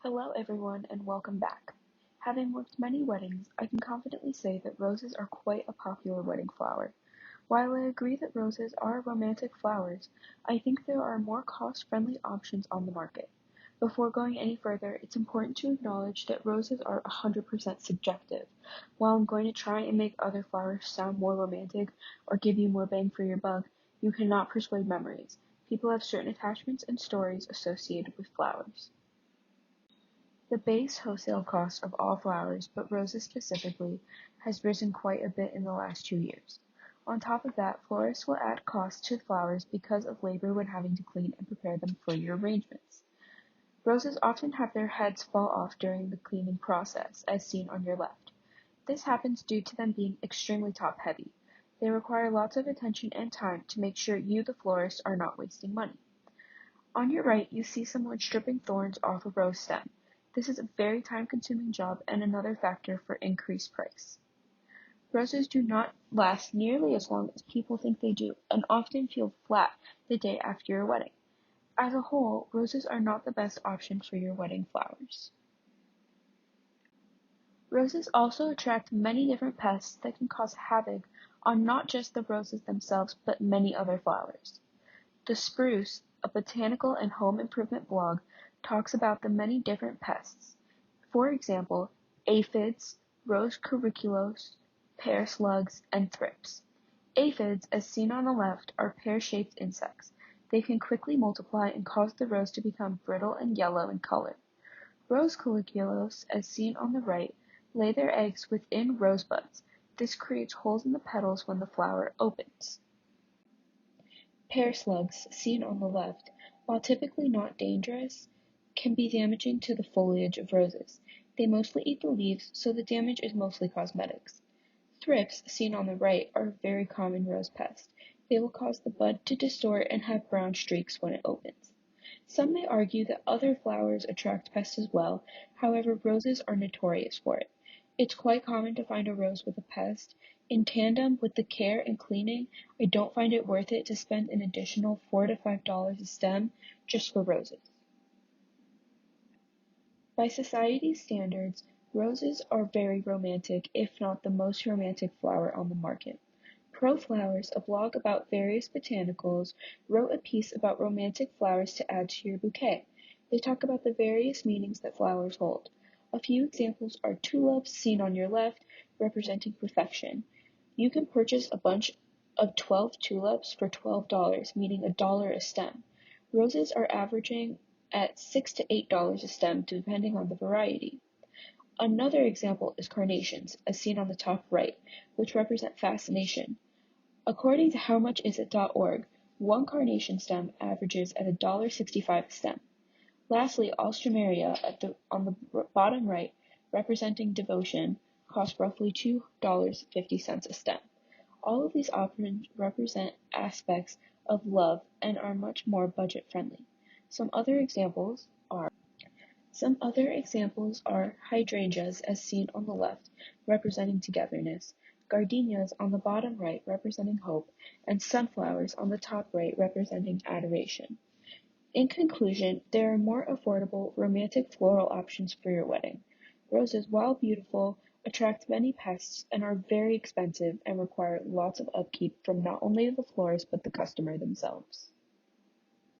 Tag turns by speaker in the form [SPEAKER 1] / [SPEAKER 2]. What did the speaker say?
[SPEAKER 1] Hello everyone and welcome back. Having worked many weddings, I can confidently say that roses are quite a popular wedding flower. While I agree that roses are romantic flowers, I think there are more cost-friendly options on the market. Before going any further, it's important to acknowledge that roses are 100% subjective. While I'm going to try and make other flowers sound more romantic or give you more bang for your buck, you cannot persuade memories. People have certain attachments and stories associated with flowers. The base wholesale cost of all flowers, but roses specifically, has risen quite a bit in the last 2 years. On top of that, florists will add costs to flowers because of labor when having to clean and prepare them for your arrangements. Roses often have their heads fall off during the cleaning process, as seen on your left. This happens due to them being extremely top-heavy. They require lots of attention and time to make sure you, the florist, are not wasting money. On your right, you see someone stripping thorns off a rose stem. This is a very time-consuming job and another factor for increased price. Roses do not last nearly as long as people think they do and often feel flat the day after your wedding. As a whole, roses are not the best option for your wedding flowers. Roses also attract many different pests that can cause havoc on not just the roses themselves but many other flowers. The Spruce, a botanical and home improvement blog, talks about the many different pests. For example, aphids, rose curriculos, pear slugs, and thrips. Aphids, as seen on the left, are pear-shaped insects. They can quickly multiply and cause the rose to become brittle and yellow in color. Rose curriculos, as seen on the right, lay their eggs within rosebuds. This creates holes in the petals when the flower opens. Pear slugs, seen on the left, while typically not dangerous, can be damaging to the foliage of roses. They mostly eat the leaves, so the damage is mostly cosmetics. Thrips, seen on the right, are a very common rose pest. They will cause the bud to distort and have brown streaks when it opens. Some may argue that other flowers attract pests as well, however roses are notorious for it. It's quite common to find a rose with a pest. In tandem with the care and cleaning, I don't find it worth it to spend an additional $4 to $5 a stem just for roses. By society's standards, roses are very romantic, if not the most romantic flower on the market. ProFlowers, a blog about various botanicals, wrote a piece about romantic flowers to add to your bouquet. They talk about the various meanings that flowers hold. A few examples are tulips, seen on your left, representing perfection. You can purchase a bunch of 12 tulips for $12, meaning $1 a stem. Roses are averaging at $6 to $8 a stem, depending on the variety. Another example is carnations, as seen on the top right, which represent fascination. According to howmuchisit.org, one carnation stem averages at $1.65 a stem. Lastly, Alstroemeria on the bottom right, representing devotion, costs roughly $2.50 a stem. All of these options represent aspects of love and are much more budget-friendly. Some other examples are hydrangeas, as seen on the left, representing togetherness, gardenias on the bottom right, representing hope, and sunflowers on the top right, representing adoration. In conclusion, there are more affordable, romantic floral options for your wedding. Roses, while beautiful, attract many pests and are very expensive and require lots of upkeep from not only the florist but the customer themselves.